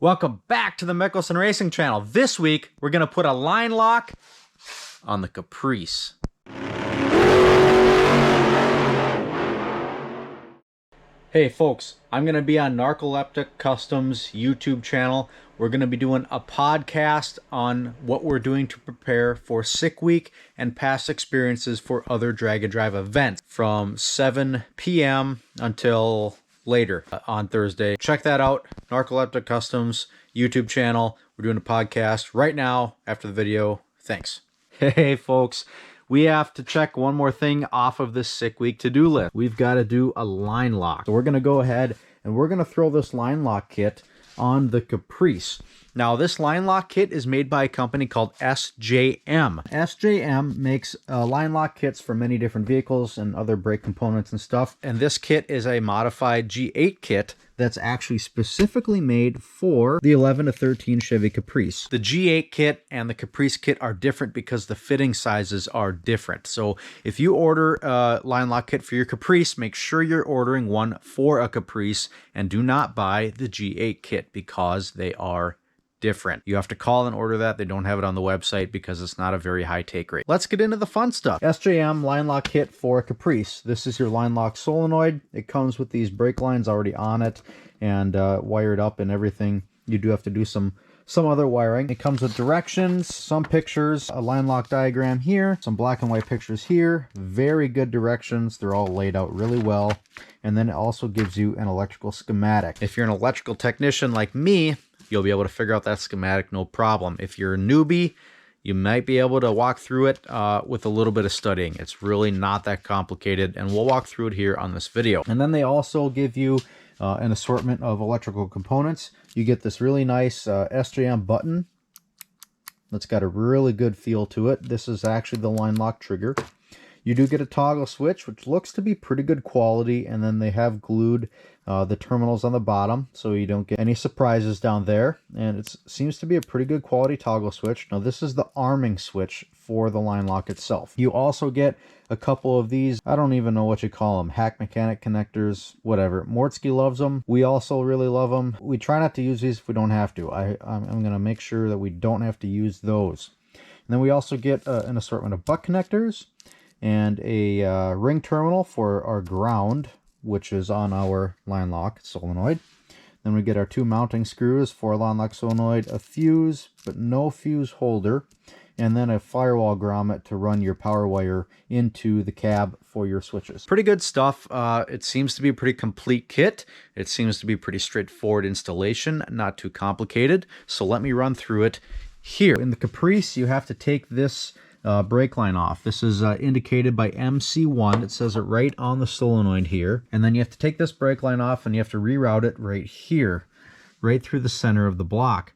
Welcome back to the Mickelson Racing Channel. This week, we're going to put a line lock on the Caprice. Hey folks, I'm going to be on Narcoleptic Customs YouTube channel. We're going to be doing a podcast on what we're doing to prepare for Sick Week and past experiences for other drag and drive events from 7 p.m. until later on Thursday. Check that out, Narcoleptic Customs YouTube channel. We're doing a podcast right now after the video. Thanks. Hey folks, we have to check one more thing off of this Sick Week to-do list. We've got to do a line lock. So we're going to go ahead and we're going to throw this line lock kit on the Caprice. Now this line lock kit is made by a company called SJM. SJM makes line lock kits for many different vehicles and other brake components and stuff. And this kit is a modified G8 kit that's actually specifically made for the 11 to 13 Chevy Caprice. The G8 kit and the Caprice kit are different because the fitting sizes are different. So if you order a line lock kit for your Caprice, make sure you're ordering one for a Caprice and do not buy the G8 kit because they are different. You have to call and order that. They don't have it on the website because it's not a very high take rate. Let's get into the fun stuff. SJM line lock kit for a Caprice. This is your line lock solenoid. It comes with these brake lines already on it and wired up and everything. You do have to do some other wiring. It comes with directions, some pictures, a line lock diagram here, some black and white pictures here. Very good directions. They're all laid out really well. And then it also gives you an electrical schematic. If you're an electrical technician like me, you'll be able to figure out that schematic no problem. If you're a newbie, you might be able to walk through it with a little bit of studying. It's really not that complicated, and we'll walk through it here on this video. And then they also give you an assortment of electrical components. You get this really nice SJM button that's got a really good feel to it. This is actually the line lock trigger. You do get a toggle switch, which looks to be pretty good quality, and then they have glued the terminals on the bottom so you don't get any surprises down there. And it seems to be a pretty good quality toggle switch. Now this is the arming switch for the line lock itself. You also get a couple of these, I don't even know what you call them, hack mechanic connectors, whatever. Mortsky loves them. We also really love them. We try not to use these if we don't have to. I'm going to make sure that we don't have to use those. And then we also get an assortment of butt connectors and a ring terminal for our ground, which is on our line lock solenoid. Then we get our two mounting screws for a line lock solenoid, a fuse, but no fuse holder, and then a firewall grommet to run your power wire into the cab for your switches. Pretty good stuff. It seems to be a pretty complete kit. It seems to be pretty straightforward installation, not too complicated. So let me run through it here. In the Caprice, you have to take this brake line off. This is indicated by MC1. It says it right on the solenoid here. And then you have to take this brake line off and you have to reroute it right here, right through the center of the block.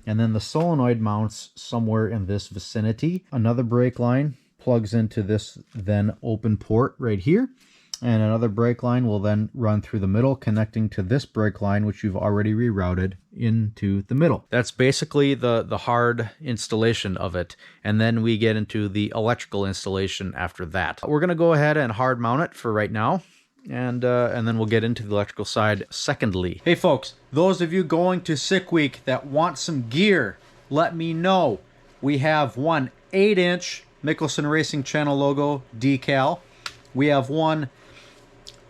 And then the solenoid mounts somewhere in this vicinity. Another brake line plugs into this then open port right here. And another brake line will then run through the middle, connecting to this brake line, which you've already rerouted into the middle. That's basically the hard installation of it. And then we get into the electrical installation after that. We're going to go ahead and hard mount it for right now. And then we'll get into the electrical side secondly. Hey folks, those of you going to Sick Week that want some gear, let me know. We have one 8-inch Mickelson Racing Channel logo decal. We have one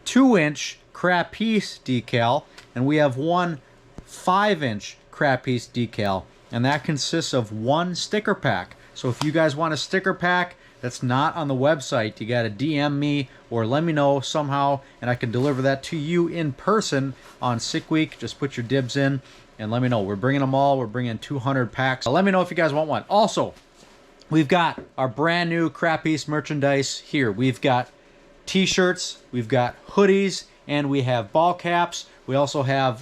2-inch Crappies decal, and we have one 5-inch Crappies decal, and that consists of one sticker pack. So if you guys want a sticker pack that's not on the website, you gotta DM me or let me know somehow, and I can deliver that to you in person on Sick Week. Just put your dibs in and let me know. We're bringing them all. We're bringing 200 packs. Let me know if you guys want one. Also, we've got our brand new Crappies merchandise here. We've got t-shirts, we've got hoodies, and we have ball caps. We also have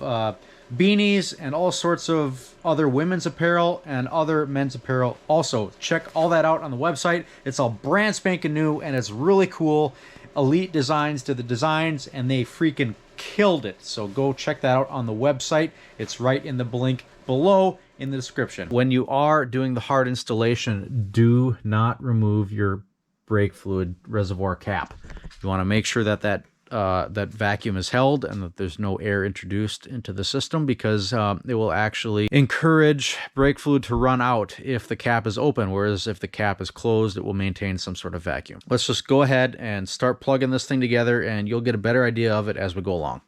beanies and all sorts of other women's apparel and other men's apparel. Also, check all that out on the website. It's all brand spanking new and it's really cool. Elite Designs did the designs and they freaking killed it. So go check that out on the website. It's right in the link below in the description. When you are doing the hard installation, do not remove your brake fluid reservoir cap. You want to make sure that that vacuum is held and that there's no air introduced into the system, because it will actually encourage brake fluid to run out if the cap is open, whereas if the cap is closed, it will maintain some sort of vacuum. Let's just go ahead and start plugging this thing together, and you'll get a better idea of it as we go along.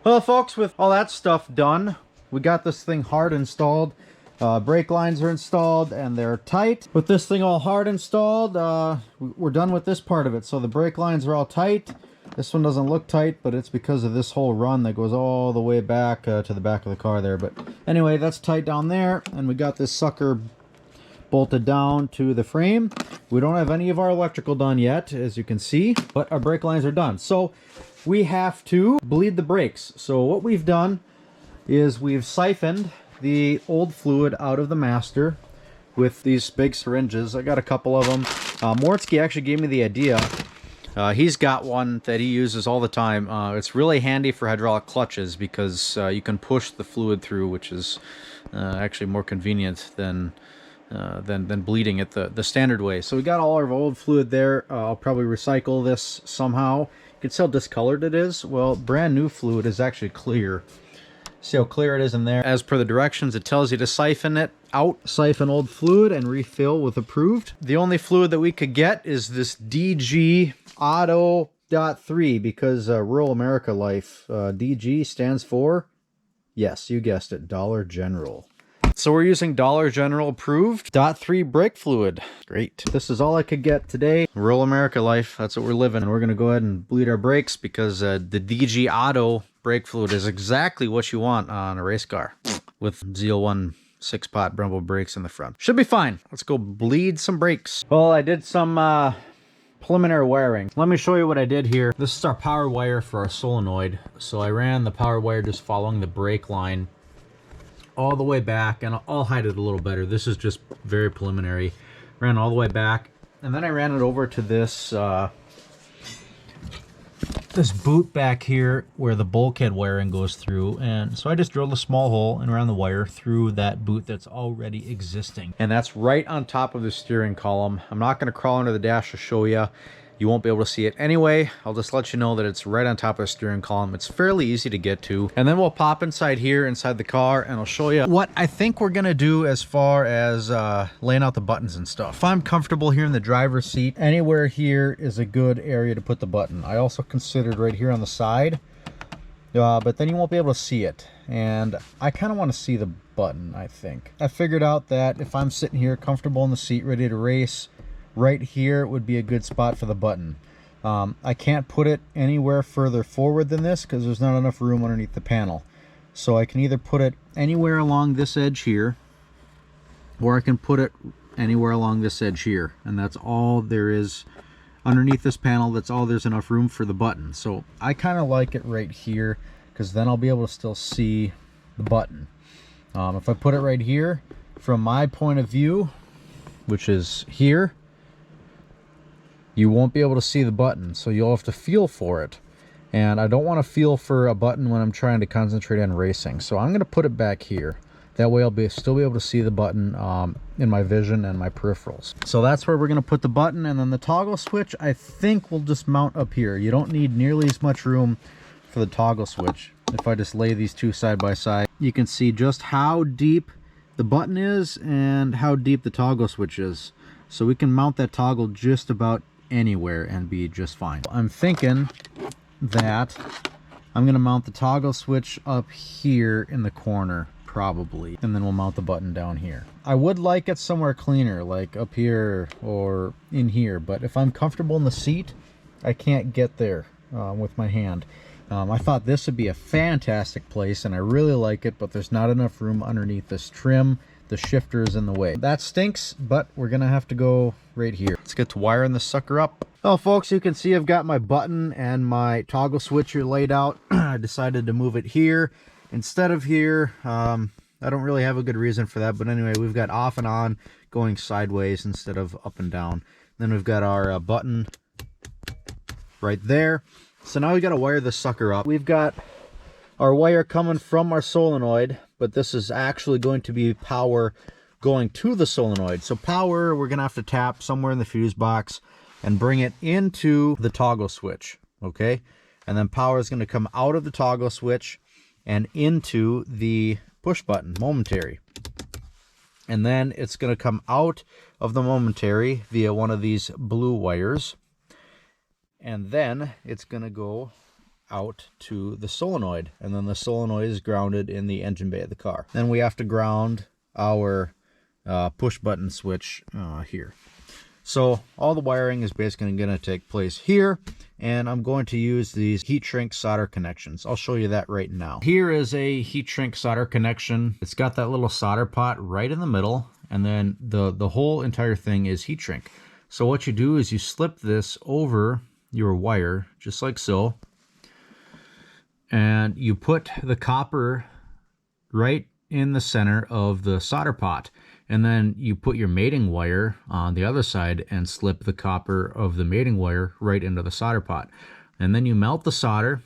Well, folks, with all that stuff done, we got this thing hard installed. Brake lines are installed and they're tight. With this thing all hard installed, we're done with this part of it. So the brake lines are all tight. This one doesn't look tight, but it's because of this whole run that goes all the way back to the back of the car there. But anyway, that's tight down there, and we got this sucker bolted down to the frame. We don't have any of our electrical done yet, as you can see, but our brake lines are done. So we have to bleed the brakes. So what we've done is we've siphoned the old fluid out of the master with these big syringes. I got a couple of them. Mortsky actually gave me the idea. He's got one that he uses all the time. It's really handy for hydraulic clutches because you can push the fluid through, which is actually more convenient than bleeding it the standard way. So we got all our old fluid there. I'll probably recycle this somehow. You can see how discolored it is. Well, brand new fluid is actually clear. See how clear it is in there. As per the directions, it tells you to siphon it out, siphon old fluid, and refill with approved. The only fluid that we could get is this DG Auto .3 because Rural America Life. DG stands for, yes, you guessed it, Dollar General. So we're using Dollar General approved .3 brake fluid. Great. This is all I could get today. Rural America Life, that's what we're living. And we're going to go ahead and bleed our brakes because the DG Auto brake fluid is exactly what you want on a race car with ZL1 6-pot Brembo brakes in the front. Should be fine. Let's go bleed some brakes. Well, I did some preliminary wiring. Let me show you what I did here. This is our power wire for our solenoid. So I ran the power wire just following the brake line all the way back, and I'll hide it a little better. This is just very preliminary. Ran all the way back, and then I ran it over to this this boot back here where the bulkhead wiring goes through, and so I just drilled a small hole and ran the wire through that boot that's already existing, and that's right on top of the steering column. I'm not going to crawl under the dash to show you. You won't be able to see it anyway. I'll just let you know that it's right on top of the steering column. It's fairly easy to get to. And then we'll pop inside here, inside the car, and I'll show you what I think we're going to do as far as laying out the buttons and stuff. If I'm comfortable here in the driver's seat, anywhere here is a good area to put the button. I also considered right here on the side, but then you won't be able to see it. And I kind of want to see the button, I think. I figured out that if I'm sitting here comfortable in the seat, ready to race, right here would be a good spot for the button. I can't put it anywhere further forward than this because there's not enough room underneath the panel. So I can either put it anywhere along this edge here, or I can put it anywhere along this edge here. And that's all there is underneath this panel, that's all there's enough room for the button. So I kind of like it right here, because then I'll be able to still see the button. If I put it right here, from my point of view, which is here, you won't be able to see the button, so you'll have to feel for it. And I don't want to feel for a button when I'm trying to concentrate on racing. So I'm going to put it back here. That way I'll still be able to see the button in my vision and my peripherals. So that's where we're going to put the button, and then the toggle switch I think will just mount up here. You don't need nearly as much room for the toggle switch. If I just lay these two side by side, you can see just how deep the button is and how deep the toggle switch is. So we can mount that toggle just about anywhere and be just fine. I'm thinking that I'm going to mount the toggle switch up here in the corner, probably, and then we'll mount the button down here. I would like it somewhere cleaner, like up here or in here, but if I'm comfortable in the seat, I can't get there with my hand. I thought this would be a fantastic place, and I really like it, but there's not enough room underneath this trim. The shifter is in the way. That stinks, but we're gonna have to go right here. Let's get to wiring this sucker up. Well, folks, you can see I've got my button and my toggle switcher laid out. I decided to move it here instead of here. I don't really have a good reason for that, but anyway, we've got off and on going sideways instead of up and down. Then we've got our button right there. So now we got to wire this sucker up. We've got our wire coming from our solenoid, but this is actually going to be power going to the solenoid. So power, we're going to have to tap somewhere in the fuse box and bring it into the toggle switch, okay? And then power is going to come out of the toggle switch and into the push button, momentary. And then it's going to come out of the momentary via one of these blue wires. And then it's going to go out to the solenoid. And then the solenoid is grounded in the engine bay of the car. Then we have to ground our push button switch here. So all the wiring is basically going to take place here, and I'm going to use these heat shrink solder connections. I'll show you that right now. Here is a heat shrink solder connection. It's got that little solder pot right in the middle, and then the whole entire thing is heat shrink. So what you do is you slip this over your wire, just like so, and you put the copper right in the center of the solder pot. And then you put your mating wire on the other side and slip the copper of the mating wire right into the solder pot. And then you melt the solder,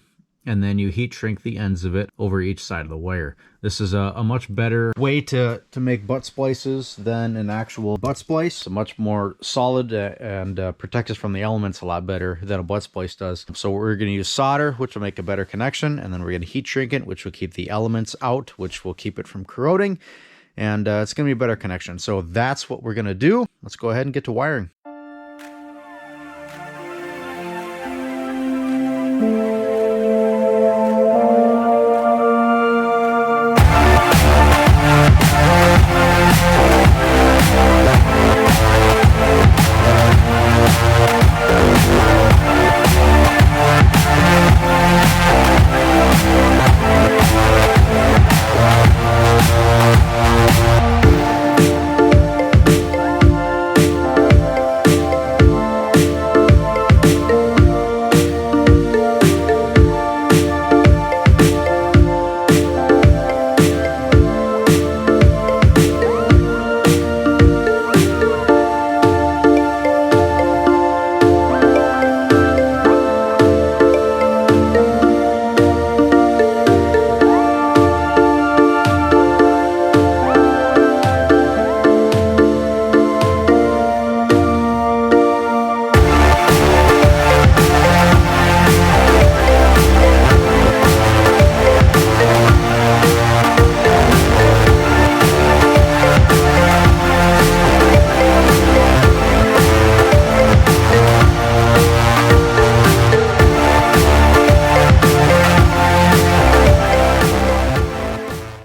and then you heat shrink the ends of it over each side of the wire. This is a much better way to make butt splices than an actual butt splice. Much more solid and protects us from the elements a lot better than a butt splice does. So we're going to use solder, which will make a better connection, and then we're going to heat shrink it, which will keep the elements out, which will keep it from corroding. And it's going to be a better connection. So that's what we're going to do. Let's go ahead and get to wiring.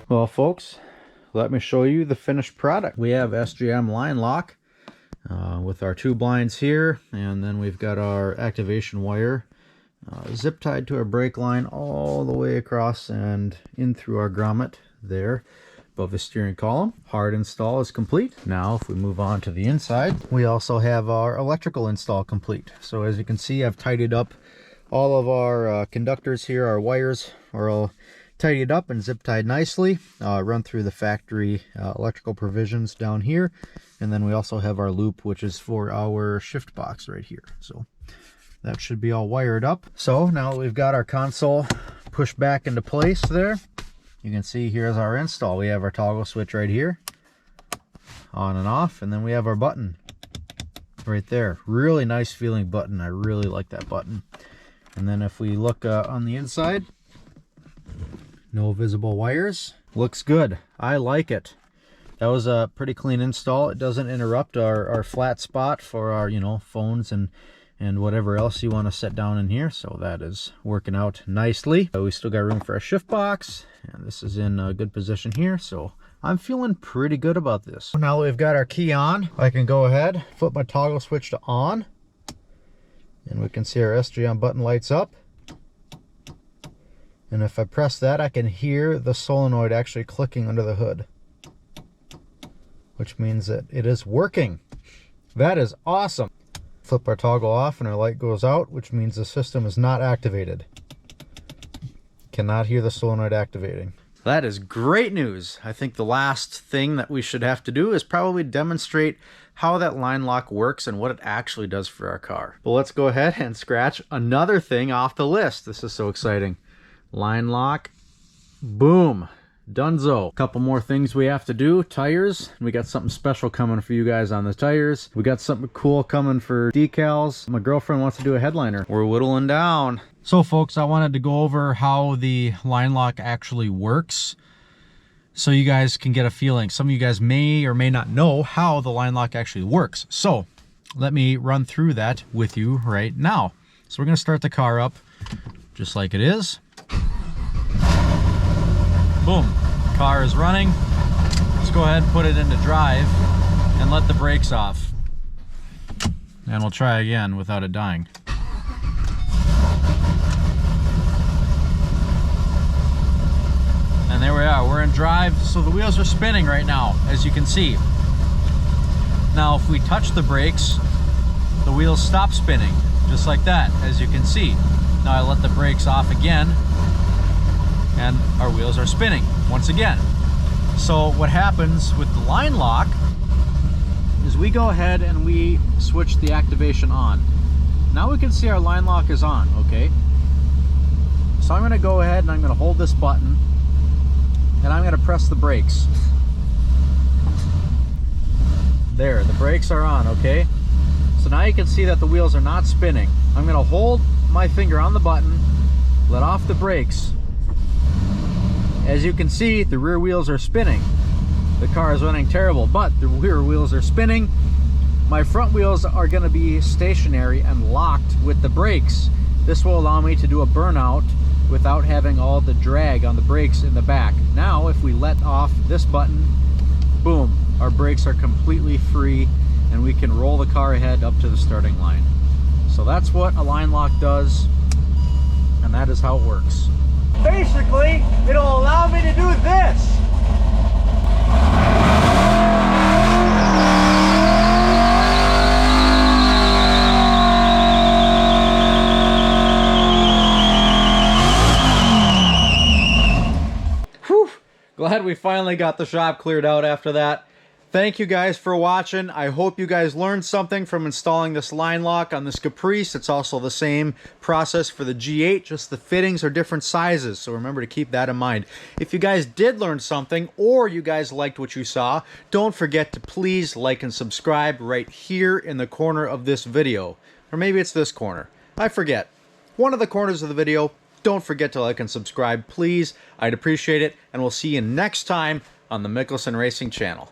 Well, folks, let me show you the finished product. We have SGM line lock with our two blinds here, and then we've got our activation wire zip tied to our brake line all the way across and in through our grommet there. above the steering column. Hard install is complete. Now if we move on to the inside, we also have our electrical install complete. So as you can see, I've tidied up all of our conductors here. Our wires are all tidied up and zip tied nicely. Run through the factory electrical provisions down here, and then we also have our loop, which is for our shift box right here. So that should be all wired up. So now we've got our console pushed back into place there. You can see here's our install. We have our toggle switch right here, on and off, and then we have our button right there. Really nice feeling button. I really like that button. And then if we look on the inside, no visible wires. Looks good. I like it. That was a pretty clean install. It doesn't interrupt our flat spot for our, you know, phones and whatever else you want to set down in here. So that is working out nicely. We still got room for a shift box, and this is in a good position here. So I'm feeling pretty good about this. Now that we've got our key on, I can go ahead, flip my toggle switch to on, and we can see our SGM button lights up. And if I press that, I can hear the solenoid actually clicking under the hood, which means that it is working. That is awesome. Flip our toggle off and our light goes out, which means the system is not activated. Cannot hear the solenoid activating. That is great news. I think the last thing that we should have to do is probably demonstrate how that line lock works and what it actually does for our car. But let's go ahead and scratch another thing off the list. This is so exciting. Line lock, boom, Dunzo. Couple more things we have to do. Tires. We got something special coming for you guys on the tires. We got something cool coming for decals. My girlfriend wants to do a headliner. We're whittling down. So folks, I wanted to go over how the line lock actually works so you guys can get a feeling. Some of you guys may or may not know how the line lock actually works. So let me run through that with you right now. So we're going to start the car up just like it is. Boom, car is running. Let's go ahead and put it into drive and let the brakes off. And we'll try again without it dying. And there we are, we're in drive. So the wheels are spinning right now, as you can see. Now if we touch the brakes, the wheels stop spinning, just like that, as you can see. Now I let the brakes off again, and our wheels are spinning once again. So what happens with the line lock is we go ahead and we switch the activation on. Now we can see our line lock is on, okay? So I'm gonna go ahead and I'm gonna hold this button and I'm gonna press the brakes. There, the brakes are on, okay? So now you can see that the wheels are not spinning. I'm gonna hold my finger on the button, let off the brakes. As you can see, the rear wheels are spinning. The car is running terrible, but the rear wheels are spinning. My front wheels are going to be stationary and locked with the brakes. This will allow me to do a burnout without having all the drag on the brakes in the back. Now, if we let off this button, boom, our brakes are completely free and we can roll the car ahead up to the starting line. So that's what a line lock does, and that is how it works. Basically, it'll allow me to do this. Whew. Glad we finally got the shop cleared out after that. Thank you guys for watching. I hope you guys learned something from installing this line lock on this Caprice. It's also the same process for the G8, just the fittings are different sizes, so remember to keep that in mind. If you guys did learn something, or you guys liked what you saw, don't forget to please like and subscribe right here in the corner of this video. Or maybe it's this corner. I forget. One of the corners of the video. Don't forget to like and subscribe, please. I'd appreciate it, and we'll see you next time on the Mickelson Racing channel.